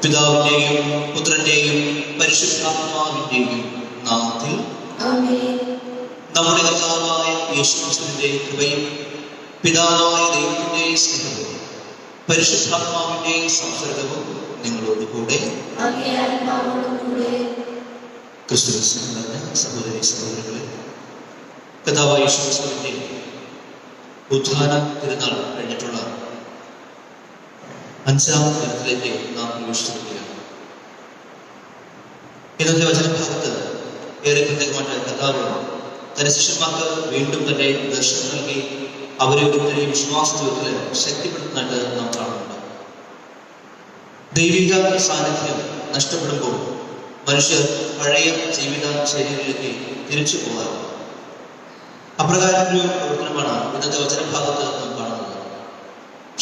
പിതാവിന്റെയും പുത്രന്റെയും പരിശുദ്ധാത്മാവിന്റെയും നാമത്തിൽ നമ്മുടെ കർത്താവായ യേശുക്രിസ്തുവിന്റെ കൃപയും പിതാവായ ദൈവത്തിന്റെ സ്നേഹവും പരിശുദ്ധാത്മാവിന്റെ സംസർഗവും നിങ്ങളോടുകൂടെ. ക്രിസ്തുവിൽ നിറഞ്ഞ സഹോദരി സഹോദരങ്ങളെ, കർത്താവായ യേശുക്രിസ്തുവിന്റെ ഉദ്ധാന തിരുനാൾ കഴിഞ്ഞിട്ടുള്ള 5-ാം ദിനത്തിലേക്ക് നാം പ്രവേശിച്ചിരിക്കുകയാണ്. ഇന്നത്തെ വചനഭാഗത്ത് ഏറെ പ്രത്യേകമായിട്ട് കർത്താവ് തന്റെ ശിഷ്യന്മാർക്ക് വീണ്ടും തന്റെ ദർശനം നൽകി അവരെ ഒത്തിരി വിശ്വാസ ജീവിതത്തിൽ ശക്തിപ്പെടുത്തുന്നതായിട്ട് നാം കാണുന്നുണ്ട്. ദൈവിക സാന്നിധ്യം നഷ്ടപ്പെടുമ്പോൾ മനുഷ്യർ പഴയ ജീവിത ശൈലികളിലേക്ക് തിരിച്ചു പോകാറുണ്ട്. അപ്രകാരം ഒരു പ്രവർത്തനമാണ് ഇന്നത്തെ വചനഭാഗത്ത് നാം കാണുന്നത്.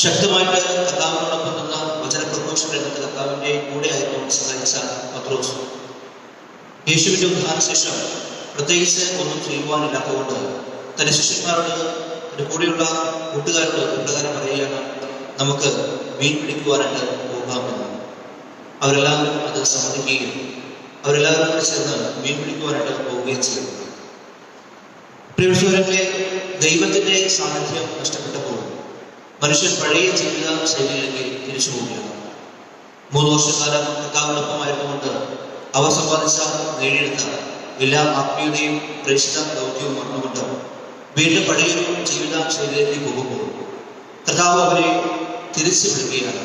ശക്തമായിട്ട് കർത്താവിനോടൊപ്പം നിന്ന വചനപ്രഘോഷ രംഗത്ത് കർത്താവിന്റെ കൂടെയായിരുന്നു സഹായിച്ച പത്രോസ്. യേശുവിന്റെ ഉദ്ധാനശേഷം പ്രത്യേകിച്ച് ഒന്നും ചെയ്യുവാനില്ലാത്തതുകൊണ്ട് തന്റെ ശിഷ്യന്മാരോട്, തന്റെ കൂടെയുള്ള കൂട്ടുകാരോട് ഇപ്രകാരം പറയുകയാണ്, നമുക്ക് മീൻ പിടിക്കുവാനായിട്ട് പോകാമെന്ന്. അവരെല്ലാവരും അത് സമ്മതിക്കുകയും അവരെല്ലാവരും കൂടെ ചേർന്ന് മീൻ പിടിക്കുവാനായിട്ട് പോവുകയും ചെയ്യുന്നു. പ്രിയപ്പെട്ടവരെ, ദൈവത്തിന്റെ സാന്നിധ്യം നഷ്ടപ്പെട്ടപ്പോൾ മനുഷ്യൻ പഴയ ജീവിത ശൈലിയിലേക്ക് തിരിച്ചു പോവുകയാണ്. 3 വർഷക്കാലം കർത്താവിനൊപ്പമായിരുന്നുകൊണ്ട് അവർ സമ്പാദിച്ച നേടിയെടുത്ത എല്ലാ ആത്മീയതയും പ്രേക്ഷിത ദൗത്യവും മറന്നുകൊണ്ട് വീണ്ടും പഴയൊരു ജീവിത ശൈലിയിലേക്ക് പോകുമ്പോൾ കർത്താവ് അവരെ തിരിച്ചു വിളിക്കുകയാണ്.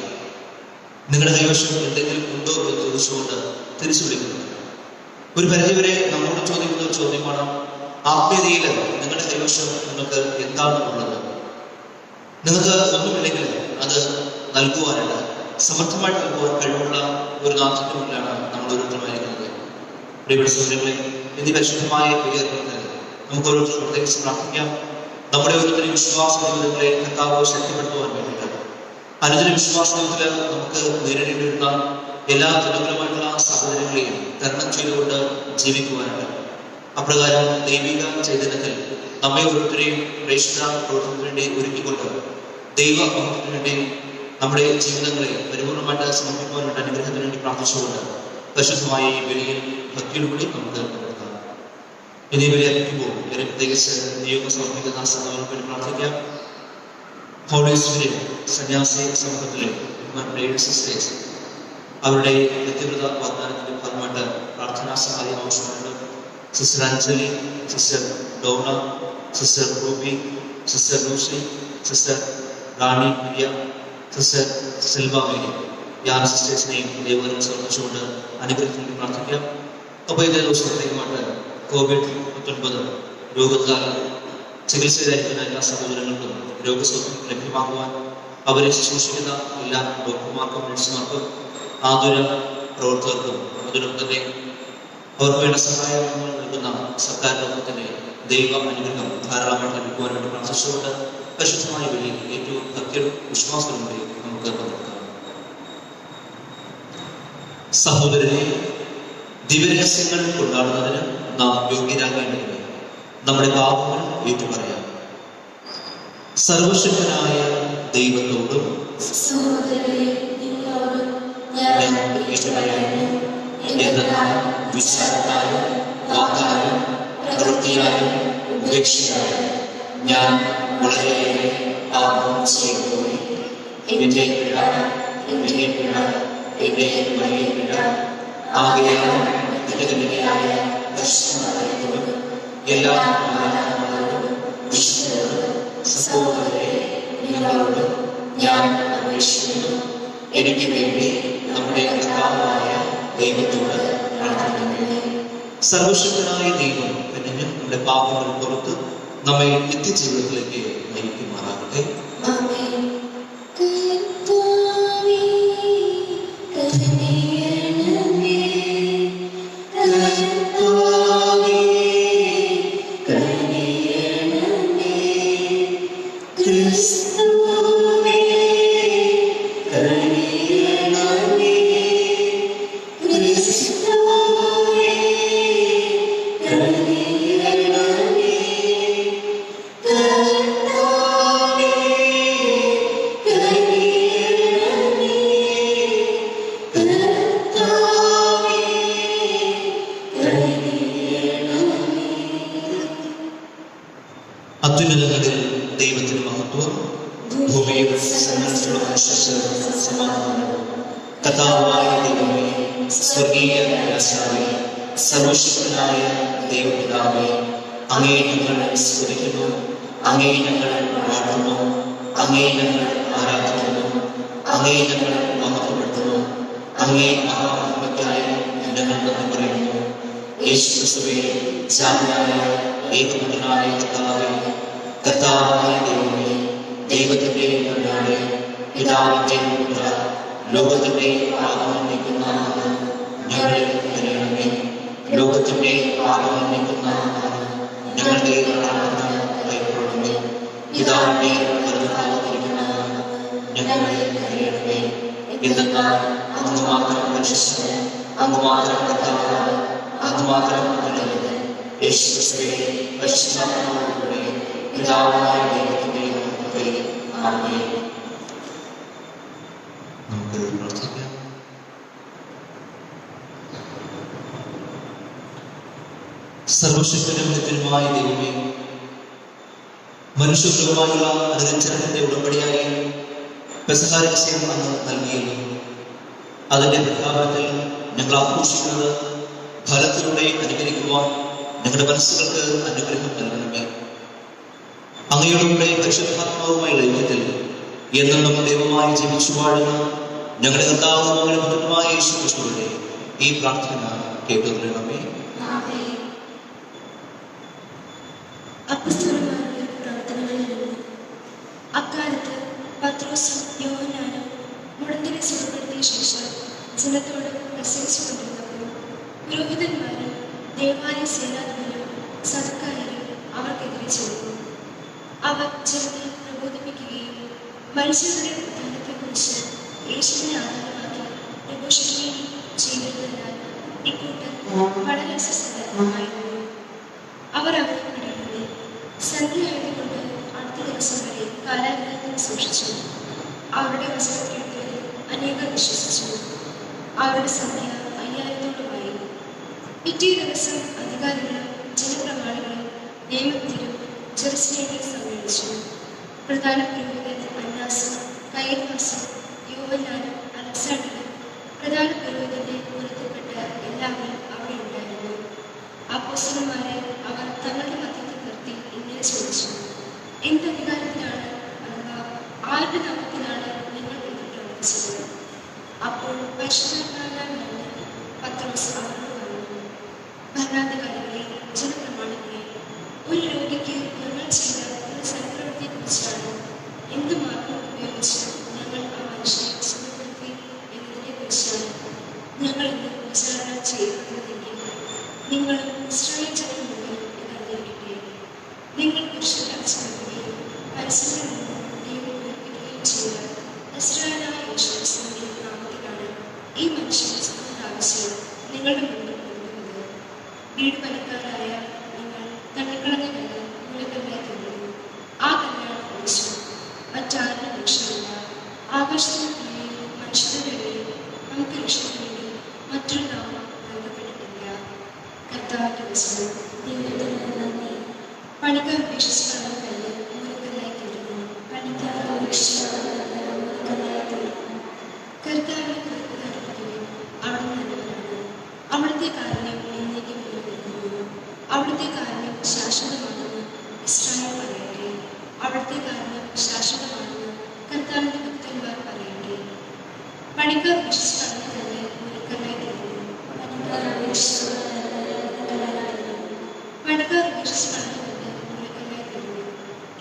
നിങ്ങളുടെ കൈവശം എന്തെങ്കിലും ഉണ്ടോ എന്ന് ചോദിച്ചുകൊണ്ട് തിരിച്ചു വിളിക്കുന്നു. ഒരു പരിധിവരെ നമ്മോട് ചോദിക്കുന്ന ഒരു ചോദ്യമാണ്, ആത്മീയതയിൽ നിങ്ങളുടെ കൈവശം നിങ്ങൾക്ക് എന്താണ് ഉള്ളത്? നിങ്ങൾക്ക് ഒന്നുമില്ലെങ്കിൽ അത് നൽകുവാനായിട്ട്, സമർത്ഥമായിട്ട് നൽകുവാൻ കഴിവുള്ള ഒരു നാഥന്റെ മുന്നിലാണ് നമ്മൾ ഓരോരുത്തരുമായിരിക്കുന്നത്. പ്രിയപ്പെട്ട സഹോദരങ്ങളെ, എന്നീ പരിശുദ്ധമായ ബലിയർപ്പണത്തിൽ നമുക്ക് ഓരോരുത്തരും പ്രത്യേകിച്ച് പ്രാർത്ഥിക്കാം. നമ്മുടെ ഓരോരുത്തരും വിശ്വാസ ജീവിതങ്ങളെ കർത്താവ് ശക്തിപ്പെടുത്തുവാൻ വേണ്ടിയിട്ട്, അനുദിന വിശ്വാസ ജീവിതത്തിൽ നമുക്ക് നേരിടേണ്ടി വരുന്ന എല്ലാ ദുരന്തരമായിട്ടുള്ള സാഹചര്യങ്ങളെയും തരണം ചെയ്തുകൊണ്ട് ജീവിക്കുവാനായിട്ട്, അപ്രകാരം ദൈവിക ചൈതന്യത്തിൽ നമ്മെ ഓരോരുത്തരെയും പ്രേക്ഷിത പ്രവർത്തനത്തിന് വേണ്ടി ഒരുക്കിക്കൊണ്ട് ദൈവ പ്രവർത്തനത്തിന് വേണ്ടി നമ്മുടെ ജീവിതങ്ങളെ പരിപൂർണമായിട്ട് സമർപ്പിക്കുവാൻ വേണ്ടി അനുഗ്രഹത്തിന് വേണ്ടി പ്രാർത്ഥിച്ചുകൊണ്ട് പരിശുദ്ധമായ ഈ ബലിയിൽ ഭക്തിയോടുകൂടി നമുക്ക് പങ്കെടുക്കാം. ഇനി ബലി അർപ്പിക്കുമ്പോൾ ഇവരെ പ്രത്യേകിച്ച് നിയോഗം സമർപ്പിക്കുന്ന സഹോദരങ്ങൾക്ക് വേണ്ടി പ്രാർത്ഥിക്കാം. ഹോളി സ്പിരിറ്റ് സന്യാസി സമൂഹത്തിലെ സിസ്റ്റേഴ്സ് അവരുടെ വ്യക്തിഗത വാഗ്ദാനത്തിന്റെ ഭാഗമായിട്ട് പ്രാർത്ഥനാ സഹായം ആവശ്യമുണ്ട്. Sister Anjali, sister Donna, sister Ruby, sister Lucy, sister Rani Priya, sister Silva Mary, യാന സിസ്റ്റേഴ്സിനെയും ദൈവം സമർപ്പിച്ചുകൊണ്ട് അനുഗ്രഹത്തിന് പ്രാർത്ഥിക്കാം. അപ്പോൾ ഇതേ ദിവസത്തേക്കുമായിട്ട് COVID-19 രോഗത്താൽ ചികിത്സയിലായിരിക്കുന്ന എല്ലാ സഹോദരങ്ങൾക്കും രോഗസൗഖ്യം ലഭ്യമാക്കുവാൻ അവരെ ശുശ്രൂഷിക്കുന്ന എല്ലാ ഡോക്ടർമാർക്കും നഴ്സുമാർക്കും ആതുര പ്രവർത്തകർക്കും അതിനൊപ്പം തന്നെ അവർക്ക് വേണ്ട സഹായം നൽകുന്ന സർക്കാർ ലോകത്തിന്റെ ദൈവ അനുഗ്രഹം ധാരാളമായിട്ട് ലഭിക്കുവാൻ വേണ്ടി പ്രാർത്ഥിച്ചുകൊണ്ട് പരിശുദ്ധമായ ബലി ഏറ്റവും ഭക്തിയും വിശ്വാസവും കൂടി നമുക്ക് പങ്കെടുക്കാം. സഹോദരനെ, ദിവ്യരഹസ്യങ്ങൾ കൊണ്ടാടുന്നതിന് നാം യോഗ്യരാകേണ്ടതിന് നമ്മുടെ പാപങ്ങൾ ഏറ്റുപറയാം. സർവശക്തനായ ദൈവത്തോടും ഞാൻ ഏറ്റുപറയുന്നു, എന്നാൽ വിചാരത്താലും വാക്കാലും പ്രവൃത്തിയാലും ഉപേക്ഷയാലും ഞാൻ വളരെയേറെ പാപം ചെയ്തുപോയി. എന്റെ പിഴ, എന്റെ പിഴ, എന്റെ വലിയ പിഴ. ആകയാൽ എന്റെ കന്യകയായ പരിശുദ്ധ എല്ലാ മാതാപിതാക്കളോടും വിശുദ്ധരോടും സഹോദരരെ, നിങ്ങളോട് ഞാൻ അപേക്ഷിക്കുന്നു, എനിക്ക് വേണ്ടി നമ്മുടെ കർത്താവായ ദൈവത്തോട് പ്രാർത്ഥിക്കണമേ. സർവശക്തനായ ദൈവം കനിഞ്ഞ് നമ്മുടെ പാപങ്ങൾ പുറത്ത് നമ്മെ നിത്യജീവിതത്തിലേക്ക് നയിക്കുമാറാകട്ടെ. ആമേൻ. കർത്താവേ, കരുണയണമേ. കർത്താവേ, കരുണയണമേ. ക്രിസ്തുവേ, കരുണയണമേ. ക്രിസ്തുവേ, കരുണയണമേ. കർത്താവേ, കരുണയണമേ. കർത്താവേ, കരുണയണമേ. അത്യുന്നതങ്ങളിൽ ദൈവത്തിന് മഹത്വം, ഭൂമിയിൽ സകലത്തിലുള്ള മനുഷ്യർക്ക് സമാധാനം. കർത്താവായ ദൈവമേ, സ്വർഗീയ രാജാവേ, സർവശക്തനായ ദൈവപിതാവേ, അങ്ങയെ ഞങ്ങൾ സ്തുതിക്കുന്നു, അങ്ങയെ ഞങ്ങൾ വാഴ്ത്തുന്നു, അങ്ങയെ ഞങ്ങൾ ആരാധിക്കുന്നു, അങ്ങയെ ഞങ്ങൾ മഹത്വപ്പെടുത്തുന്നു, അങ്ങയെ മഹാമഹിമയ്ക്കായി ഞങ്ങൾ നന്ദി പറയുന്നു. യേശുക്രിസ്തുവേ, ജാതനായ ഏകപുത്രനായ കർത്താവേ, കർത്താവായ ദൈവമേ, ദൈവത്തിന്റെ കുഞ്ഞാടേ, പിതാവിന്റെ പുത്ര, ലോകത്തിന്റെ പാപങ്ങൾ നീക്കുന്ന ഞങ്ങളെ കരുണയണമേ. ലോകത്തിന്റെ പാപങ്ങൾ നീക്കുന്ന ഞങ്ങളുടെ പ്രാർത്ഥന കൈക്കൊള്ളണമേ. പിതാവിന്റെ വലതുഭാഗത്തിരിക്കുന്ന ഞങ്ങളെ കരുണയണമേ. എന്തെന്നാൽ അങ്ങ് മാത്രം പരിശുദ്ധൻ, അങ്ങ് മാത്രം കർത്താവ്, അങ്ങ് മാത്രം നല്ലത്. യേശുക്രിസ്തുവേ, പരിശുദ്ധാത്മാവോടുകൂടി പിതാവായ ദൈവത്തിന്റെ കൃപയിൽ. ആമേൻ. നമുക്ക് പ്രാർത്ഥിക്കാം. സർവശക്തനും നിത്യനുമായ ദൈവമേ, മനുഷ്യകുലമായുള്ള അനുരഞ്ജനത്തിന്റെ ഉടമ്പടിയായി പെസഹ രഹസ്യം അങ്ങ് നൽകിയിരുന്നു. അതിന്റെ പ്രഖ്യാപനത്തിൽ ഞങ്ങൾ ആഘോഷിക്കുന്നത് ഫലത്തിലൂടെ അനുകരിക്കുവാൻ ഞങ്ങളുടെ മനസ്സുകൾക്ക് അനുഗ്രഹം നൽകണമേ. അങ്ങയുടെ കൂടെ പരിശുദ്ധാത്മാവുമായുള്ള ഐക്യത്തിൽ എന്നും നമ്മുടെ ദൈവമായി ജീവിച്ചു വാഴുന്ന ഞങ്ങളുടെ കർത്താവും ഞങ്ങളുടെ പുത്രനുമായ യേശുക്രിസ്തുവിന്റെ ഈ പ്രാർത്ഥന കേട്ടുകൊള്ളണമേ. അപ്പസ്തലന്മാരുടെ പ്രവർത്തനങ്ങളിൽ നിന്ന് അക്കാലത്ത് പത്രോസും യോഹന്നാനും മുടന്തിനെ സുഖപ്പെടുത്തിയ ശേഷം ജനത്തോട് പ്രസംഗിച്ചുകൊണ്ടിരുന്നപ്പോൾ പുരോഹിതന്മാരും ദേവാലയ സേനാധിപരും സദുക്കായരും അവർക്കെതിരെ ചേർന്നു. അവർ ജനത്തെ പ്രബോധിപ്പിക്കുകയും മനുഷ്യരുടെ ഉദ്ധാനത്തെക്കുറിച്ച് യേശുവിനെ ആധാരമാക്കി പ്രഘോഷിക്കുകയും ചെയ്തിരുന്നതിനാൽ ഇക്കൂട്ടർ വളരെ അസ്വസ്ഥരായിരുന്നു. അവർ അവരെ പിടികൂടി സന്ധ്യയായതുകൊണ്ട് അടുത്ത ദിവസം വരെ കാലാഗ്രഹത്തിൽ സൂക്ഷിച്ചു. അവരുടെ വസ്ത്രത്തിൽ അനേകർ വിശ്വസിച്ചു. അവരുടെ സംഖ്യ 5000-ഓളമായി. പിറ്റേ ദിവസം അധികാരികളും ജനപ്രമാണികളും നിയമത്തിലും ജെറുസലേമിൽ സമ്മേളിച്ചു. പ്രധാന പുരോഹിതൻ അന്നാസും കയഫാസും യോഹന്നാനും അലക്സാണ്ടറും പ്രധാന പുരോഹിതന്റെ പുറത്തുപെട്ട എല്ലാവരും അവിടെ ഉണ്ടായിരുന്നു. അപ്പോസ്തലന്മാരെ അവർ തങ്ങളുടെ മധ്യത്തിൽ നിർത്തി ഇങ്ങനെ ചോദിച്ചു, എന്ത് അധികാരത്തിലാണ് അഥവാ ആരുടെ നാമത്തിലാണ് നിങ്ങൾ ഇത് പ്രവർത്തിച്ചത്? അപ്പോൾ പരിശുദ്ധാത്മാവിനാൽ നിറഞ്ഞ പത്രോസ് അവരോട് പറഞ്ഞു, ഭരണാധികാരികളെ, ജനപ്രമാണികളെ, ഒരു രോഗിക്ക് ഞങ്ങൾ ചെയ്ത ഒരു സൽപ്രവൃത്തിയെക്കുറിച്ചാണ് എന്ത് മാർഗം ഉപയോഗിച്ച് ഞങ്ങൾ ആ മനുഷ്യനെ സുഖപ്പെടുത്തി എന്നതിനെക്കുറിച്ചാണ് ഞങ്ങൾ ഇന്ന് വിചാരണ ചെയ്യുന്നതെങ്കിൽ നിങ്ങളും ഇസ്രായേൽ ജനത്തിന് മുമ്പിൽ ഇതറിഞ്ഞിരിക്കട്ടെ. നിങ്ങൾ പുരുഷൻ അടച്ചു നൽകുകയും പരസ്പരം നിന്ന് ദൈവം ഉറപ്പിക്കുകയും ചെയ്ത ഇസ്രായേലായ യേശുക്രിസ്തുവിന്റെ നാമത്തിലാണ് ഈ മനുഷ്യന്റെ സുഖത്തിന്റെ ആവശ്യം നിങ്ങളുടെ മുന്നിൽ കൊണ്ടുവന്നത്. വീട് പണിക്കാരായ നിങ്ങൾ തള്ളിക്കളഞ്ഞ കല്ല് മുലക്കല്ലായി തീർന്നു. ആ കല്ലാണ് യേശു, മറ്റാരും രക്ഷയില്ല. ആകാശത്തിന് കീഴിൽ മനുഷ്യരുടെ ഇടയിൽ നമുക്ക് രക്ഷയ്ക്ക് വേണ്ടി മറ്റൊരു നാമം നൽകപ്പെട്ടിട്ടില്ല. കർത്താവിന്റെ വചനം. ദൈവത്തിന് നന്ദി. പണിക്കാർ ഉപേക്ഷിച്ചുള്ള കല്ല് മൂലക്കല്ലായി തീർന്നു. പണിക്കാർ ഉപേക്ഷിച്ചുള്ള കല്ല് മൂലക്കല്ലായി തീർന്നു. കർത്താവിനെ കരുതാതിരിക്കുകയും അവിടുന്ന് നല്ലവരാണ്. അവിടുത്തെ കാരുണ്യം എന്നേക്കും നിലനിൽക്കുന്നു. അവിടുത്തെ കാരുണ്യം ശാശ്വതമാണ്. അവിടുത്തെ കാരണം ശാശ്വതമാണെന്ന് കർത്താവിന്റെ ഭക്തന്മാർ പറയട്ടെ. പണിക്കാർ വിശ്വസിച്ച് തന്നെ ഒരുക്കനായി തീരുന്നു. പണിക്കാർ വിശ്വസിച്ച് കണ്ടുകൊണ്ട് ഒരുക്കനായി തീരുന്നു.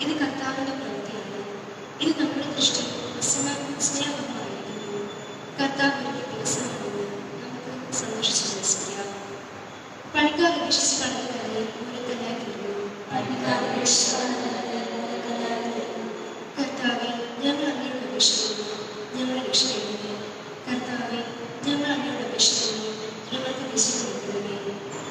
ഇത് കർത്താവിന്റെ പ്രവൃത്തിയാണ്. ഇത് നമ്മുടെ ദൃഷ്ടി സ്നേഹമായിരിക്കുന്നു. കർത്താവ് ഒരുക്കിയ ദിവസമാണെന്ന് നമുക്ക് സന്തോഷിച്ച് വിശ്വസിക്കാം. പണിക്കാർ വിശ്വസിച്ച് കണ്ടുകൊണ്ട് തന്നെ ഒരുക്കനായി തീരുന്നു. കർത്താവെ, ഞങ്ങൾ അങ്ങയോട് അപേക്ഷിക്കുന്നു, ഞങ്ങളെ രക്ഷിക്കണമേ. കർത്താവെ, ഞങ്ങൾ അങ്ങയോട് അപേക്ഷിക്കുന്നു, ഞങ്ങൾക്ക് വിശുദ്ധി നൽകണമേ.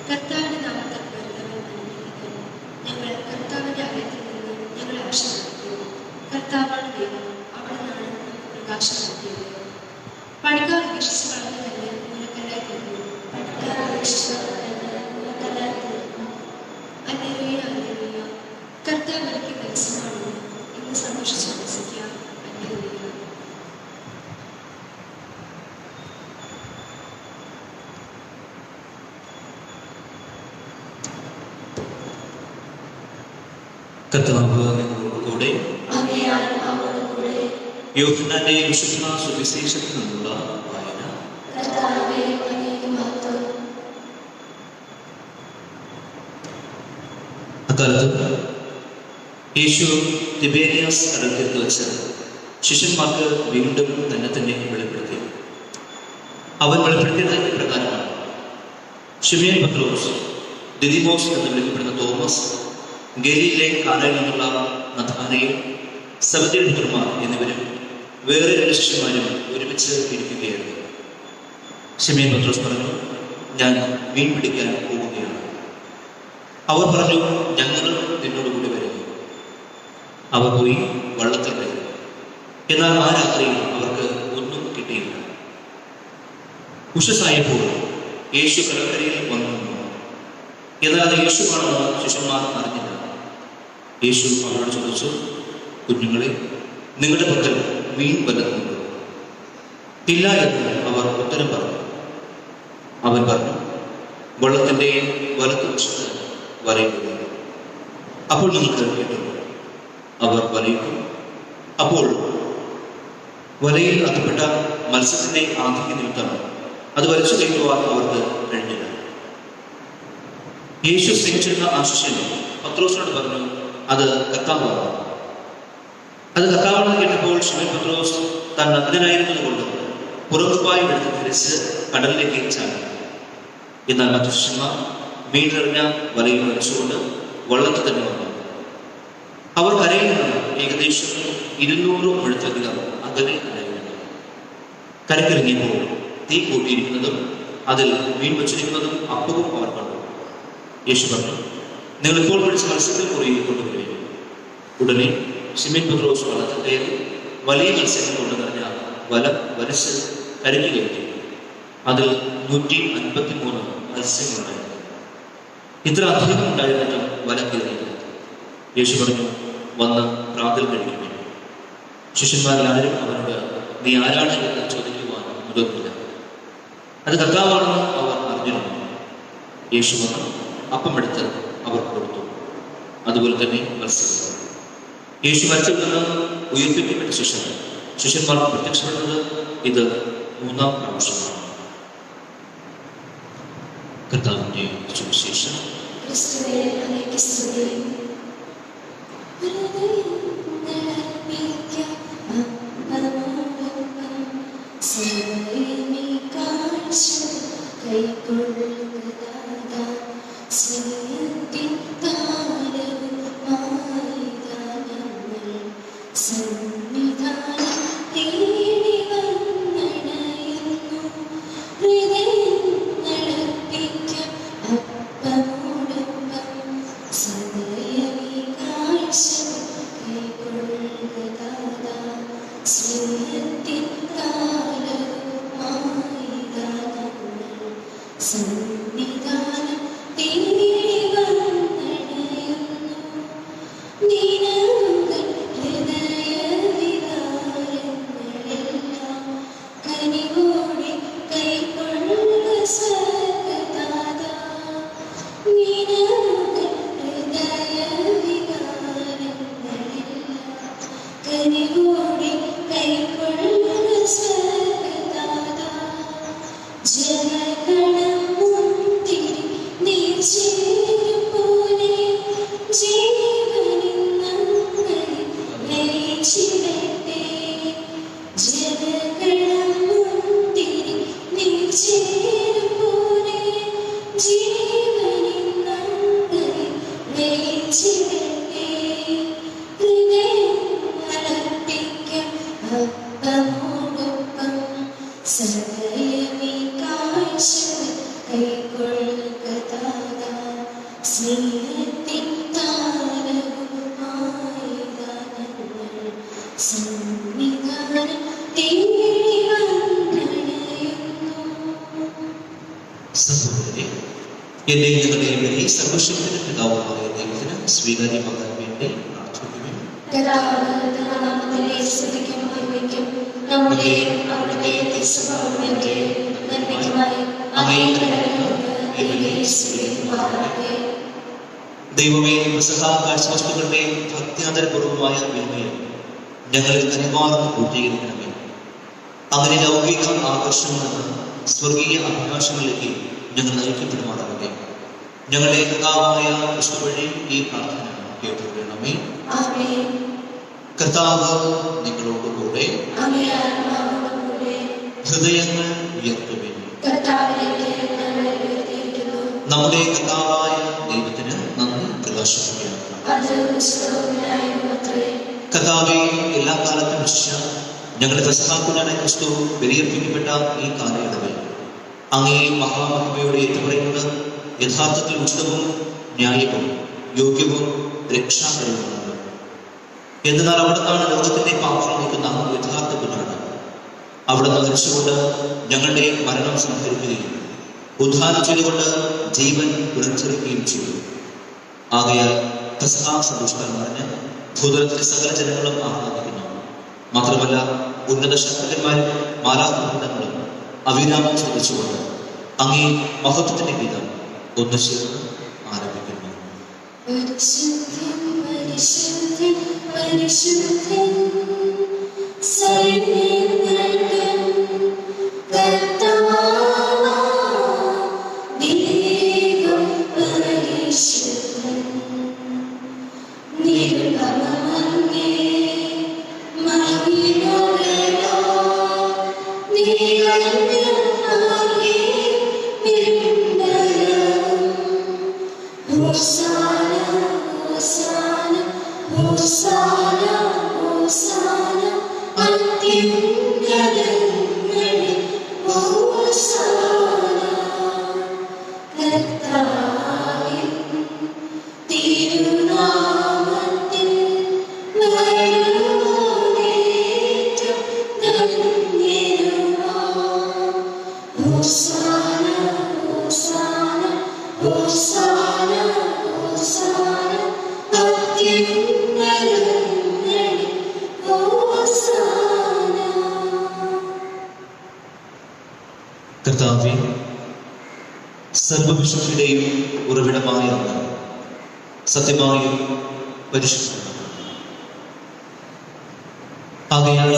കർത്താവിന്റെ നാമത്തിൽ വരുന്നവൻ അനുഗ്രഹിക്കുന്നു. ഞങ്ങൾ കർത്താവിന്റെ ആലയത്തിൽ നിന്ന് ഞങ്ങളെ ആശീർവദിക്കുന്നു. കർത്താവാണ് ദൈവം, അവിടെ നിന്നാണ് നമുക്ക് പ്രകാശം നൽകിയത്. പണിക്കാർ വിശ്വസിച്ച് കണ്ടു തന്നെ മുലക്കല്ലായി തീർന്നു. Hallelujah, hallelujah. കർത്താവ് ഒരുക്കിയ ദിവസമാണ് ഇന്ന് സന്തോഷിച്ച് വസിക്കാം. ഹല്ലേലൂയ. കർത്താവ് നിങ്ങളോട് കൂടെ. യോഹന്നാന്റെ വിശുദ്ധ സുവിശേഷത്തിൽ നിന്നുള്ള വായന. അക്കാലത്ത് യേശു തിബേരിയാസ് കടൽത്തീരത്ത് വെച്ച് ശിഷ്യന്മാർക്ക് വീണ്ടും തന്നെ വെളിപ്പെടുത്തി. അവൻ വെളിപ്പെടുത്തിയത് ഇപ്രകാരമാണ്: ശിമോൻ പത്രോസ്, ദിദിമോസ് എന്ന് വിളിക്കപ്പെടുന്ന തോമസ്, ഗലീലയിലെ കാനയിൽ നിന്നുള്ള നഥാനയേൽ, സെബെദെയുടെ പുത്രന്മാർ എന്നിവരും വേറെ 2 ശിഷ്യന്മാരും ഒരുമിച്ച് ഇരിക്കുകയായിരുന്നു. ശിമോൻ പത്രോസ് പറഞ്ഞു, ഞാൻ മീൻ പിടിക്കാൻ പോവുകയാണ്. അവർ പറഞ്ഞു, ഞങ്ങളും നിന്നോടുകൂടി വരുന്നു. അവർ പോയി വള്ളത്തിൽ കയറി. എന്നാൽ ആ രാത്രിയിൽ അവർക്ക് ഒന്നും കിട്ടിയില്ല. ഉഷസായപ്പോൾ യേശു കടൽക്കരയിൽ വന്നു. എന്നാൽ അത് യേശുവാണെന്ന് ശിഷ്യന്മാർ അറിഞ്ഞില്ല. യേശു അവരോട് ചോദിച്ചു, കുഞ്ഞുങ്ങളെ, നിങ്ങളുടെ പക്കൽ മീൻ വല്ലതുമുണ്ടോ? ഇല്ല എന്ന് അവർ ഉത്തരം പറഞ്ഞു. അവൻ പറഞ്ഞു, വള്ളത്തിൻ്റെ വലത്തുവശത്ത് വലയിടുക. അപ്പോൾ നിങ്ങൾക്ക് കിട്ടും. അവർ വലയിട്ടു. അപ്പോൾ വലയിൽ അകപ്പെട്ട മത്സ്യത്തിന്റെ ആധിക്യ നിമിത്തം അത് വലിച്ചു കയറ്റുവാൻ അവർക്ക് കഴിഞ്ഞില്ല. യേശു സ്നേഹിച്ചിരുന്ന ആ ശിഷ്യൻ പത്രോസിനോട് പറഞ്ഞു, അത് കർത്താവാണ്. അത് കർത്താവാണെന്ന് കേട്ടപ്പോൾ ശിമോൻ പത്രോസ് താൻ നഗ്നനായിരുന്നത് കൊണ്ട് പുറകുപ്പായി എടുത്ത് ധരിച്ച് കടലിലേക്ക് ചാടി. എന്നാൽ മറ്റു ശിഷ്യന്മാർ മീനെറിഞ്ഞ വലയിൽ വലിച്ചുകൊണ്ട് വള്ളത്തിൽ തന്നെ വന്നു. അവർ കരയിൽ നിന്ന് ഏകദേശം 200 മുഴത്തിലധികം അകലെ കരയുന്നു. കരക്കിറങ്ങിയപ്പോൾ തീ കൂട്ടിയിരിക്കുന്നതും അതിൽ മീൻ വച്ചിരിക്കുന്നതും അപ്പവും അവർ കണ്ടു. യേശു പറഞ്ഞു, നിങ്ങൾ ഇപ്പോൾ പിടിച്ച മത്സ്യത്തിൽ കുറേ കൊണ്ടുപോയി. ഉടനെ ശിമോൻ പത്രോസ് വള്ളത്തിൽ കയറി വലിയ മത്സ്യങ്ങൾ കൊണ്ട് നിറഞ്ഞ വല വലിച്ച് കരയ്ക്ക് കയറ്റി. അതിൽ 153 മത്സ്യങ്ങളുണ്ടായിരുന്നു. ഇത്ര അധികം ഉണ്ടായിരുന്നിട്ടും വല കയറിയില്ല. യേശു പറഞ്ഞു, വന്ന് പ്രാതൽ കഴിക്കുമേ. ശിഷ്യന്മാരിൽ ആരും അവനോട് നീ ആരാണ് എന്ന് ചോദിക്കുവാൻ മുതിർന്നില്ല. അത് കർത്താവാണെന്ന് അവർ അറിഞ്ഞിരുന്നു. യേശു വന്ന് അപ്പം എടുത്ത് അവർക്ക് കൊടുത്തു. അതുപോലെ തന്നെ മത്സ്യം. യേശു മരിച്ചിൽ നിന്ന് ഉയർപ്പിക്കപ്പെട്ട ശിഷ്യന്മാർക്ക് പ്രത്യക്ഷപ്പെടുന്നത് ഇത് 3-ാം പ്രാവശ്യമാണ്. കർത്താവിന്റെ സുവിശേഷം. കനിവോടെ കൈക്കൊള്ളുക സ്വർഗ്ഗദാതാ. ജനഗണം മുന്തിരി നീർ ചേരുപോലെ ജീവനിൻ നങ്ങളിൽ ലയിച്ചിടട്ടെ. ജനഗണം മുന്തിരി നീർ ചേരുപോലെ ജീവനിൻ നങ്ങളിൽ ലയിച്ചിടട്ടെ. ഹൃദയമർപ്പിക്കാം അപ്പമോടൊപ്പം സദയമീ കാഴ്ചകൾ കൈക്കൊള്ളുക ദാതാ. സ്നേഹത്തിൻ താരകവുമായി ഗാനങ്ങൾ സന്നിധാനം തേടി വന്നണയുന്നു. സഹോദരരെ, എന്റെ ഞങ്ങളുടെയും വേണ്ടി സർവശക്തന്റെ പിതാവുമായ ദൈവത്തിന് സ്വീകാര്യമാകാൻ വേണ്ടി പ്രാർത്ഥിക്കുകയും ദൈവമേ, പെസഹാ കാഴ്ചവസ്തുക്കളുടെ ഭക്ത്യാന്തരപൂർവമായ വിനിമയം ഞങ്ങളിൽ കനിവാർന്ന് പൂർത്തീകരിക്കണമേ. അങ്ങനെ ലൗകിക ആകർഷണങ്ങളിൽ നിന്ന് സ്വർഗീയ അഭിലാഷങ്ങളിലേക്ക് ഞങ്ങൾ നയിക്കപ്പെടുമാറാകട്ടെ. ഞങ്ങളുടെ കർത്താവായ ക്രിസ്തു വഴി ഈ പ്രാർത്ഥന കേട്ടുകൊള്ളണമേ. കർത്താവ് നിങ്ങളോടുകൂടെ. ഹൃദയങ്ങൾ ഉയർത്തുവിൻ. നമ്മുടെ കർത്താവായ ദൈവത്തിന് നന്ദി പ്രകാശിപ്പിക്കാം. കർത്താവെ, എല്ലാ കാലത്തും രക്ഷിച്ച ഞങ്ങളുടെ പെസഹാക്കുഞ്ഞായ ക്രിസ്തു ബലിയർപ്പിക്കപ്പെട്ട ഈ കാലയളവിൽ അങ്ങേ മഹാമഹിമയോടെ ഏറ്റുപറയുന്നത് യഥാർത്ഥത്തിൽ ഉചിതവും ന്യായവും യോഗ്യവും രക്ഷാകരവുമാണ്. എന്നാൽ അവിടുന്നാണ് ലോകത്തിന്റെ പാപം നീക്കുന്ന യഥാർത്ഥ കുഞ്ഞാണ്. അവിടുന്ന് മരിച്ചുകൊണ്ട് ഞങ്ങളുടെ മരണം സംഭരിക്കുകയും ഉദ്ധാനം ചെയ്തുകൊണ്ട് ജീവൻ പുനരുദ്ധരിക്കുകയും ചെയ്തു. ആകയാൽ പെസഹാ സന്തോഷത്താൽ നിറഞ്ഞ് ഭൂതലത്തിലെ സകല ജനങ്ങളും ആഹ്ലാദിക്കുന്നു. മാത്രമല്ല, ഉന്നത ശക്തന്മാരും മാലാഖവൃന്ദങ്ങളും അവിരാമം ശ്രദ്ധിച്ചുകൊണ്ട് അങ്ങേ മഹത്വത്തിന്റെ ഗീതം ഒന്ന് ചേർന്ന് ആരംഭിക്കുന്നു. പരിശുദ്ധൻ പരിശുദ്ധൻ പരിശുദ്ധൻ സൈന്യങ്ങൾക്കും കർത്താവാം ദൈവം പരിശുദ്ധൻ. നിർമ്മലമങ്ങേ മഹിമയോടെല്ലാം നിറഞ്ഞാകെ നിർമ്മലവും. ഹോസാന ഹോസാന ഹോസാന ഹോസാന അത്യുന്നതങ്ങളിൽ ഹോസാന. കർത്താവിൻ തിരുനാമത്തിൽ വരുവോനേറ്റം ധന്യരുമാം. ഹോസാന ഹോസാന ഹോസാന ഹോസാന അത്യുന്നതങ്ങളിൽ ഹോസാന. കർത്താവേ, സർവവിശുദ്ധിയുടെയും ഉറവിടമായ അങ്ങ് സത്യമായും പരിശുദ്ധമാണ്. ആകയാൽ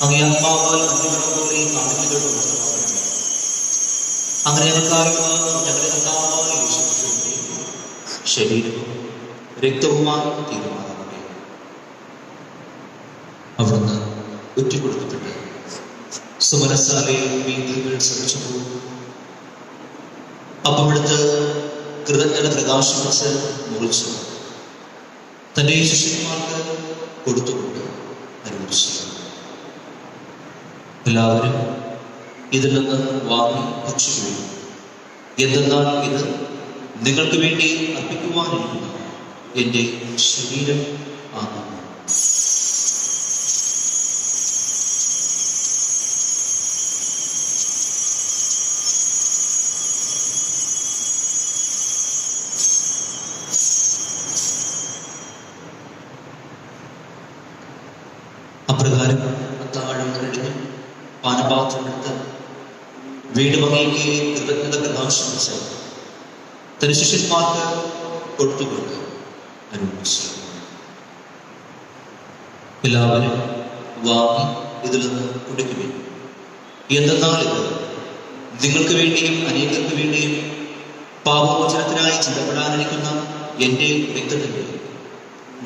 അങ്ങേ ആത്മാവാൽ അന്യമനോകളെയും കാണിക്കകൾ മാത്രമാകണമേ. അങ്ങനെ ഞങ്ങൾക്കായുള്ള ഞങ്ങളുടെ കർത്താവായ യേശുക്രിസ്തുവിന്റെ ശരീരവും രക്തവുമായി തീരുമാനമേ. അവിടുന്ന് ഒറ്റപ്പെടുത്തപ്പെട്ട് സുമനസാലയും വീതികൾ ശ്രമിച്ചപ്പോൾ അപ്പമെടുത്ത് കൃതജ്ഞത പ്രകാശിപ്പിച്ച് മുറിച്ച് തന്റെ ശിഷ്യന്മാർക്ക് കൊടുത്തുകൊണ്ട് അനുവദിച്ചു. എല്ലാവരും ഇതിൽ നിന്ന് വാങ്ങി ഭക്ഷിക്കുകയും, എന്തെന്നാൽ ഇത് നിങ്ങൾക്ക് വേണ്ടി അർപ്പിക്കുവാനിരിക്കുന്ന എൻ്റെ ശരീരം ആകുന്നു. അപ്രകാരം താഴെ കഴിഞ്ഞ് പാനപാത്രമെടുത്ത് വീണ്ടും അങ്ങേക്ക് കൃതജ്ഞത പ്രകാശിപ്പിച്ച് തന്റെ ശിഷ്യന്മാർക്ക് കൊടുത്തുകൊണ്ട് അനുവദിച്ചു. എല്ലാവരും വാങ്ങി ഇതിൽ നിന്ന് കുടിക്കുവിൻ. എന്തെന്നാൽ ഇത് നിങ്ങൾക്ക് വേണ്ടിയും അനേകർക്ക് വേണ്ടിയും പാപമോചനത്തിനായി ചിന്തപ്പെടാനിരിക്കുന്ന എൻ്റെ രക്തത്തിൻ്റെ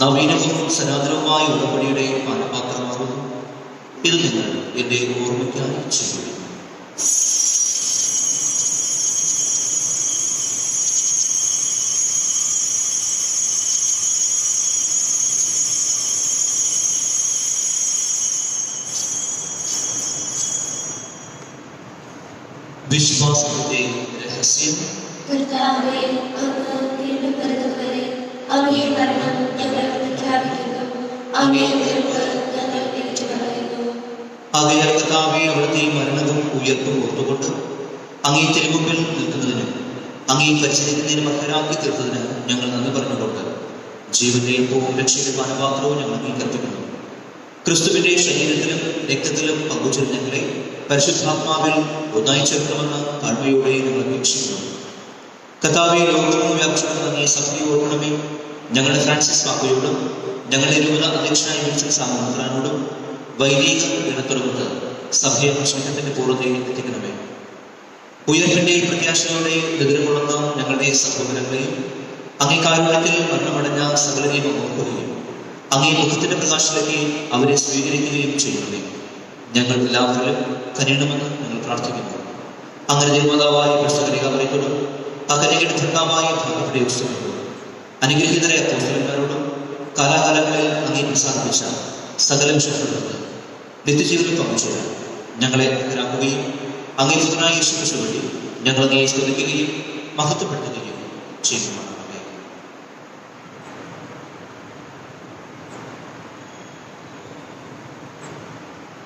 നവീനവും സനാതനവുമായ ഉടമ്പടിയുടെ പാനപാത്രമാകുന്നു. ഇത് നിങ്ങൾ എൻ്റെ ഓർമ്മയ്ക്കായി ചെയ്യുക. വിശ്വാസത്തിന്റെ രഹസ്യം. കർത്താവേ, അങ്ങ് വീണ്ടും വരുന്നതുവരെ അങ്ങയുടെ മരണം ഞങ്ങൾ പ്രഖ്യാപിക്കുന്നു. അങ്ങയുടെ ഉയർപ്പ് ഞങ്ങൾ ഏറ്റുപറയുന്നു. ആകയാൽ കർത്താവേ, അവിടുത്തെ മരണവും ഉയർപ്പും ഓർത്തുകൊണ്ട് അങ്ങേ തിരുമുമ്പിൽ നിൽക്കുന്നതിനും അങ്ങേ പരിചരിക്കുന്നതിനും അർഹരാക്കി തീർത്തതിന് ഞങ്ങൾ നന്ദി പറഞ്ഞുകൊണ്ട് ജീവന്റെ എപ്പോഴും രക്ഷയുടെ പാനപാത്രവും ഞങ്ങൾ അംഗീകരിക്കുന്നു. ക്രിസ്തുവിന്റെ ശരീരത്തിലും രക്തത്തിലും പങ്കുചേർന്ന് ഞങ്ങളെ പരിശുദ്ധാത്മാവിൽ ഒന്നായി ചേർക്കണമെന്ന് താഴ്മയോടെ ഞങ്ങൾ അപേക്ഷിക്കുന്നു. കർത്താവേ, ലോകവും വ്യാപിച്ചിട്ടുള്ള അങ്ങേ സഭയെ ഓർക്കണമേ. ഞങ്ങളുടെ ഫ്രാൻസിസ് പാപ്പയോടും ഞങ്ങളുടെ രൂപത അധ്യക്ഷനായ വിൻസെന്റ് സാമുദ്രാനോടും വൈദിക ഗണത്തോടുകൊണ്ട് സഭയെ സ്നേഹത്തിന്റെ പൂർണ്ണതയിൽ എത്തിക്കണമേ. ഉയർപ്പിന്റെ പ്രത്യാശയോടെ എതിർകൊള്ളുന്ന ഞങ്ങളുടെ സഹോദരങ്ങളെയും അങ്ങേ കാരുണ്യത്തിൽ മരണമടഞ്ഞ സകലരെയും ഓർക്കുകയും അങ്ങേ മുഖത്തിന്റെ പ്രകാശത്തിലേക്ക് അവരെ സ്വീകരിക്കുകയും ചെയ്യുന്നതേ ഞങ്ങൾ എല്ലാവരിലും കനിയണമെന്ന് ഞങ്ങൾ പ്രാർത്ഥിക്കുന്നു. അങ്ങനെ നിർമ്മാതാവായ പ്രസംഗരികാവരത്തോടും അകനികയുടെ ഭർത്താവായ ഭാഗയുടെ ഉത്സവത്തോടും അനുഗ്രഹീതരായ അപ്പോസ്തലന്മാരോടും കാലാകാലങ്ങളിൽ അങ്ങേ പ്രസാദിപ്പിച്ച സകല വിശുദ്ധരോട് നിത്യജീവിതത്തിൽ പങ്കുചേരാൻ ഞങ്ങളെ അർഹരാക്കുകയും അങ്ങേ പുത്രനായ യേശുക്രിസ്തു വഴി ഞങ്ങൾ അങ്ങയെ സ്തുതിക്കുകയും മഹത്വപ്പെടുത്തുകയും ചെയ്യുന്നു.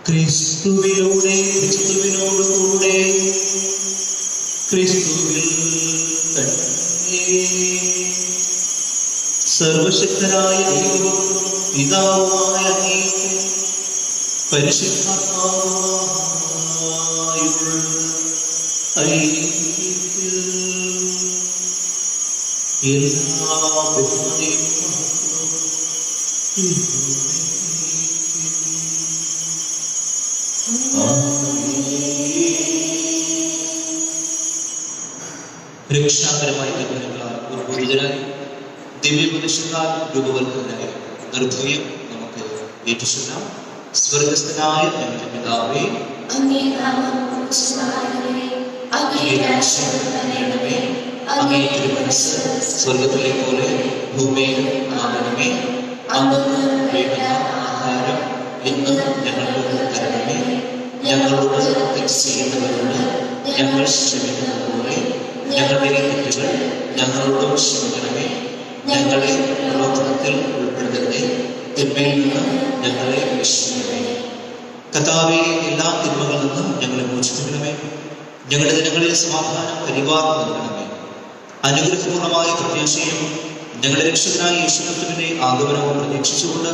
ക്രിസ്തുവിലൂടെ ക്രിസ്തുവിനോടുകൂടെ ക്രിസ്തുവിൽ തന്നെ സർവശക്തനായ ദൈവവും പിതാവുമായ അങ്ങേക്ക് പരിശുദ്ധാത്മാവുമായുള്ള ഐക്യത്തിൽ എല്ലാ ബഹുമതിയും രക്ഷാകരമായി കരുതലുകളാൽ ഉത്ബോധിതരായി ദിവ്യപ്രതിഷ്ഠാൽ രൂപവൽക്കരായ നിർഭയം നമുക്ക് ഏറ്റുചൊല്ലാം. സ്വർഗസ്ഥനായ ഞങ്ങളുടെ പിതാവേ, അങ്ങേ നാമം പൂജിതമാകണമേ. അങ്ങേ രാജ്യം വരണമേ. അങ്ങേ തിരുമനസ്സ് സ്വർഗത്തിലെ പോലെ ഭൂമിയിലും ആകണമേ. അന്ന് വേണ്ട ആഹാരം ഇന്ന് ഞങ്ങൾക്ക് തരണമേ. ഞങ്ങളോട് തെറ്റ് ചെയ്യുന്നവരോട് ഞങ്ങൾ ക്ഷമിക്കുന്ന പോലെ ഞങ്ങളുടെ തെറ്റുകൾ ഞങ്ങളോടും ക്ഷമിക്കണമേ. ഞങ്ങളെ പ്രലോഭനത്തിൽ ഉൾപ്പെടുത്തരുതേ, തിന്മയിൽ നിന്ന് ഞങ്ങളെ രക്ഷിക്കണമേ. കർത്താവേ, എല്ലാ തിന്മകളിൽ നിന്നും ഞങ്ങളെ മോചിപ്പിക്കണമേ. ഞങ്ങളുടെ ദിനങ്ങളിൽ സമാധാനം പരിവാരം നൽകണമേ. അനുഗ്രഹപൂർണമായ പ്രത്യാശയും ഞങ്ങളുടെ രക്ഷകനായ യേശുക്രിസ്തുവിന്റെ ആഗമനവും പ്രതീക്ഷിച്ചുകൊണ്ട്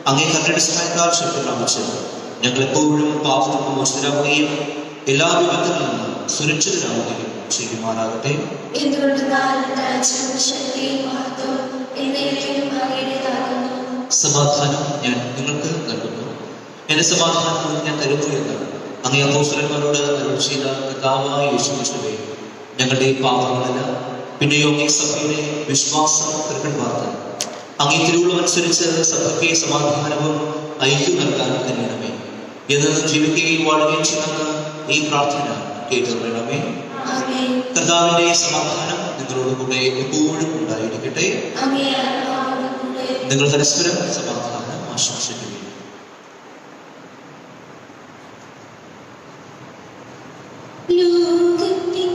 അങ്ങേ കരുണയുടെ സഹായത്താൽ ശക്തി പ്രാപിച്ച് ഞങ്ങളെപ്പോഴും പാപത്തിൽ മോചിതരാകുകയും എല്ലാ വിപത്തുകളിൽ നിന്നും സുരക്ഷിതരാകുകയും ചെയ്യുമാറാകട്ടെ. സമാധാനം ഞാൻ നിങ്ങൾക്ക് നൽകുന്നു, എന്റെ സമാധാനം ഞാൻ തരുന്നു എന്ന് അങ്ങേ അപ്പോസ്തലന്മാരോട് അരുളി ചെയ്ത കർത്താവായ യേശുക്രിസ്തുവേ, ഞങ്ങളുടെ പാപങ്ങളല്ല പിന്നെയോ അങ്ങേ സഭയുടെ വിശ്വാസം കൃപ അങ്ങേ തിരുവുള്ളമനുസരിച്ച് സഭയ്ക്ക് സമാധാനവും ഐക്യം നൽകാൻ കഴിയണമേ. എന്ന് ജീവിക്കുകയും വാഴുകയും ചെയ്യുന്ന ഈ പ്രാർത്ഥന കേട്ടുകൊള്ളണമേ. കർത്താവിന്റെ സമാധാനം നിങ്ങളോടുകൂടെ എപ്പോഴും ഉണ്ടായിരിക്കട്ടെ. നിങ്ങൾ പരസ്പരം സമാധാനം ആശംസിക്കുന്നു. ദൈവത്തിൻ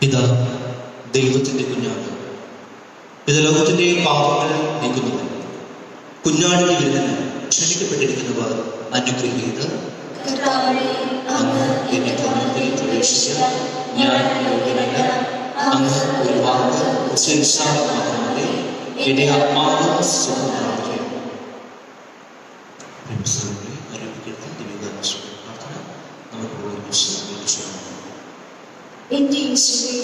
ഇതാ ദൈവത്തിന്റെ കുഞ്ഞാട്, ഇത് ലോകത്തിന്റെ പാപങ്ങൾ നീക്കുന്നത്. കുഞ്ഞാടിന്റെ വിരുന്നിന് ക്ഷണിക്കപ്പെട്ടിരിക്കുന്നവർ അനുഗ്രഹീത. അങ്ങ് എന്റെ ഭവനത്തിൽ പ്രവേശിക്കാൻ ഞാൻ യോഗ്യനല്ല. അങ്ങ് ഒരു വാക്ക് ഉച്ചരിച്ചാൽ മാത്രമേ എന്റെ ആത്മാവ് സുഖം പ്രാപിക്കൂ. ആരംഭിക്കുന്ന ദിവ്യകാരുണ്യ പ്രാർത്ഥന നമുക്ക് ഒരുമിച്ച്. എന്റെ യേശുവേ,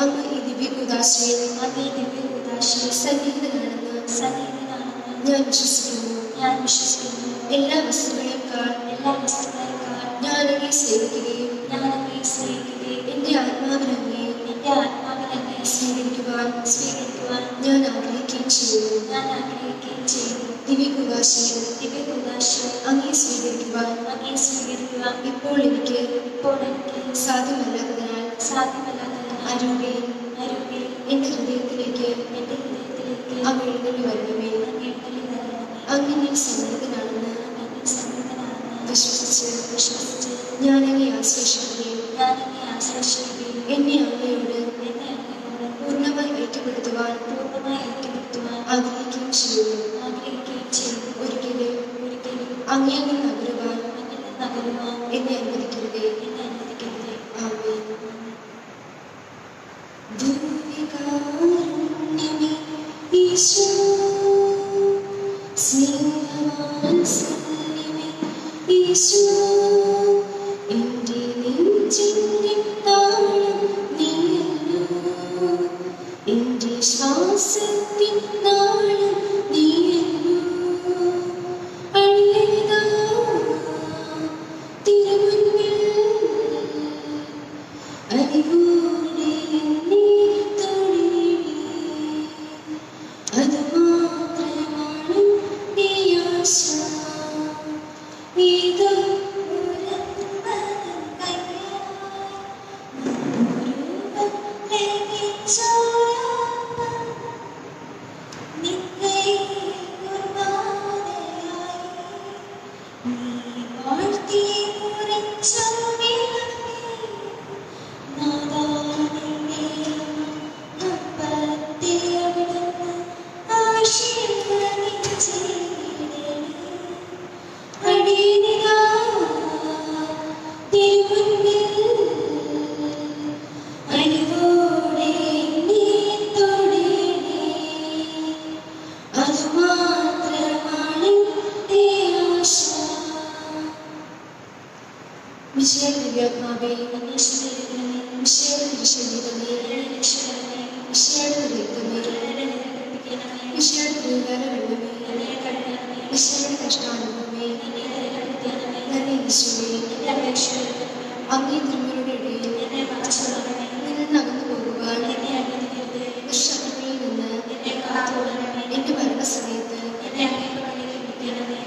അങ്ങ് ഈ ദിവ്യകൂദാശയിൽ സന്നിഹിതനാണെന്ന് ഞാൻ വിശ്വസിക്കുന്നു. എല്ലാ വസ്തുക്കളെക്കാൾ ഞാൻ അങ്ങയെ സ്നേഹിക്കുകയും എന്റെ ആത്മാവിനെ സ്വീകരിക്കുവാൻ ഞാൻ ആഗ്രഹിക്കുകയും ചെയ്യുന്നു. ദിവ്യകൂദാശയിൽ അങ്ങയെ സ്വീകരിക്കുവാൻ ഇപ്പോൾ എനിക്ക് സാധ്യമല്ലാത്തതിനാൽ അരൂപേ എന്റെ ഹൃദയത്തിലേക്ക് അങ്ങ് എഴുന്നള്ളി വരണമേ. അങ്ങനെ സമ്മതനാണെന്ന് വിശ്വസിച്ച് ഞാൻ അങ്ങയെ ആശ്ലേഷിക്കുകയും എന്നെ അങ്ങയോട് പൂർണ്ണമായി ഐക്യപ്പെടുത്തുവാൻ ആഗ്രഹിക്കുകയും ചെയ്യുന്നു. ഒരിക്കലും അങ്ങയിൽ നിന്ന് അകലുവാൻ എന്നെ അനുവദിക്കരുതേ. ആമേൻ. ദിവ്യകാരുണ്യമേ ഈശോ, സ്നേഹവാത്സല്യമേ ഈശോ, എന്റെ നെഞ്ചിന്റെ താളം നീയല്ലോ, എന്റെ ശ്വാസത്തിൻ താളം നീയല്ലോ. അടിയതാ തിരുമുൻപിൽ അറിവോടെ നീ തൊടേണേ. അത് മാത്രമാണ് ഈ ആശ. ഇത് അങ്ങേ തിരുമരുടെ ഇടയിൽ നിന്നകന്നു പോകുവാൻ ശത്രുക്കളിൽ നിന്ന് എന്റെ മരണസമയത്ത്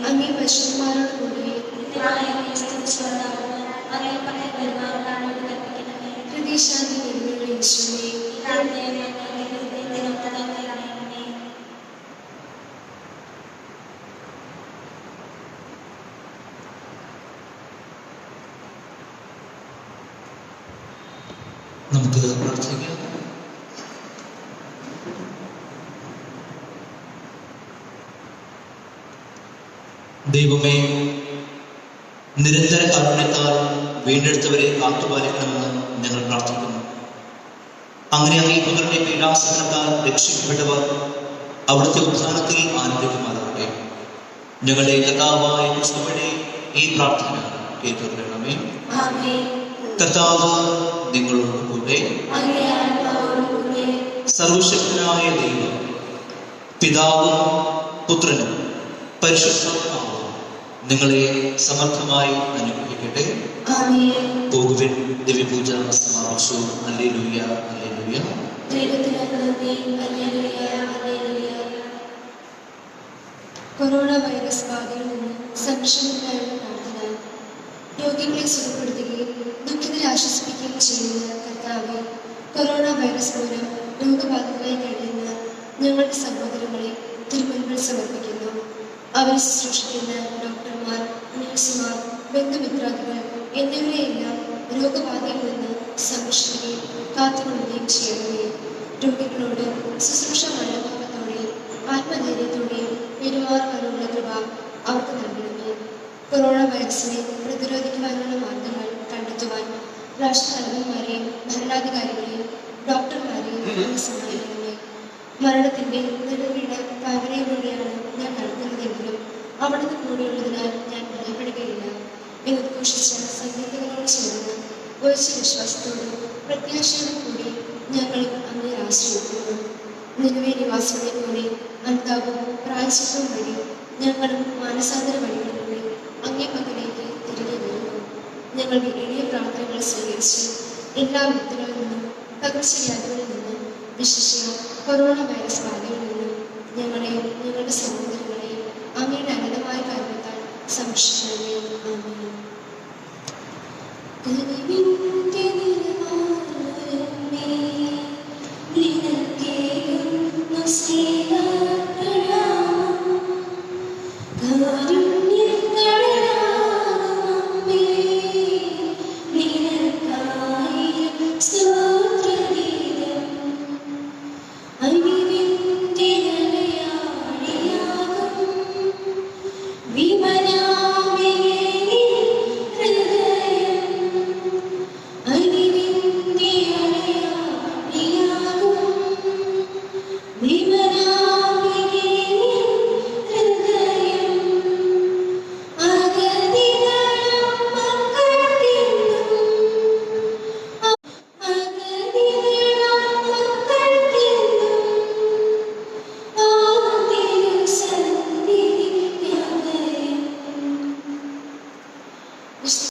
അങ്ങേ പരിശുദ്ധന്മാരോട് കൂടി ഹൃദയശാന്തി നേടുന്ന യേശുവേ, നമുക്ക് പ്രാർത്ഥിക്കാം. ദൈവമേ, നിരന്തര കാരുണ്യത്താൽ വീണ്ടെടുത്തവരെ കാത്തുപാലിക്കണമെന്ന് ഞങ്ങൾ പ്രാർത്ഥിക്കുന്നു. അങ്ങനെ അങ്ങേ പുത്രന്റെ പീഡാസഹനത്താൽ രക്ഷിക്കപ്പെട്ടവർ അവിടുത്തെ ഉത്ഥാനത്തിൽ ആനന്ദിക്കുമാറാകട്ടെ. ഞങ്ങളുടെ കർത്താവായ ക്രിസ്തുവിന്റെ ഈ പ്രാർത്ഥന കേട്ടുകൊള്ളണമേ. കർത്താവ് നിങ്ങളോട് കൂടെ. സർവശക്തനായ ദൈവം പിതാവും പുത്രനും പരിശുദ്ധാത്മാവും നിങ്ങളെ സമർത്ഥമായി അനുഗ്രഹിക്കട്ടെ. പോകുവിൻ. ദിവ്യപൂജ സമാപിച്ചു. Hallelujah, hallelujah. കൊറോണ വൈറസ് ബാധയിൽ നിന്ന് സംരക്ഷണത്തിനായുള്ള പ്രാർത്ഥന. രോഗികളെ സുഖപ്പെടുത്തുകയും ദുഃഖിതരെ ആശ്വസിപ്പിക്കുകയും ചെയ്യുന്ന കർത്താവേ, കൊറോണ വൈറസ് മൂലം രോഗബാധിതരായി കഴിയുന്ന ഞങ്ങളുടെ സഹോദരങ്ങളെ തിരുമുൻപിൽ സമർപ്പിക്കുന്നു. അവരെ ശുശ്രൂഷിക്കുന്ന ഡോക്ടർമാർ, നഴ്സുമാർ, ബന്ധുമിത്രാദികൾ എന്നിവരെയെല്ലാം രോഗബാധയിൽ നിന്ന് സംരക്ഷിക്കുകയും കാത്തുകൊള്ളുകയും ചെയ്യണമേ. രോഗികളോട് ശുശ്രൂഷ മനോഭാവത്തോടെയും ആത്മധൈര്യത്തോടെയും പെരുമാറുവാനുള്ള കൃപ അവർക്ക് നൽകണമേ. കൊറോണ വൈറസിനെ പ്രതിരോധിക്കുവാനുള്ള മാർഗങ്ങൾ കണ്ടെത്തുവാൻ രാഷ്ട്രതലവന്മാരെയും ഭരണാധികാരികളെയും ഡോക്ടർമാരെയും സഹായിക്കണമേ. മരണത്തിന്റെ നെടുവീണ താഴ്വരയിലൂടെയാണ് ഞാൻ നടക്കുന്നതെങ്കിലും അവിടുന്ന് കൂടെയുള്ളതിനാൽ ഞാൻ ഭയപ്പെടുകയില്ല എന്ന് ഉദ്ഘോഷിച്ച സങ്കീർത്തകരോട് ചേർന്ന് ഉറച്ച വിശ്വാസത്തോടും പ്രത്യാശയോടും കൂടി ഞങ്ങൾ അങ്ങേ ആശ്രയിക്കുന്നു. നിലവേ നിവാസികളെ പോലെ അന്താവും പ്രായശ്ചിത്തവും വഴി ഞങ്ങളും മാനസാന്തര വഴികളിലൂടെ അങ്ങേ പക്കലേക്ക് തിരികെ വരുന്നു. ഞങ്ങളുടെ എളിയ പ്രാർത്ഥനകൾ സ്വീകരിച്ച് എല്ലാ വിപത്തുകളിൽ നിന്നും പകർച്ചവ്യാധികളിൽ നിന്നും വിശേഷിച്ച കൊറോണ വൈറസ് ബാധയിൽ നിന്നും ഞങ്ങളെയും ഞങ്ങളുടെ സഹോദരങ്ങളെയും അങ്ങയുടെ അനന്തമായ കാരണത്താൽ സംരക്ഷിക്കണമേ. ആമേൻ. കനിവിന്റെ നിറവാർന്നേ നിനക്കേകുന്നു സ്നേഹപ്രണാമം. കാരുണ്യക്കടലാമമ്മേ നിനക്കായിരം സ്തോത്രഗീതം. അലിവിന്റെ അലയാഴിയാകും വിമലാംബികേ നിൻ ഹൃദയം.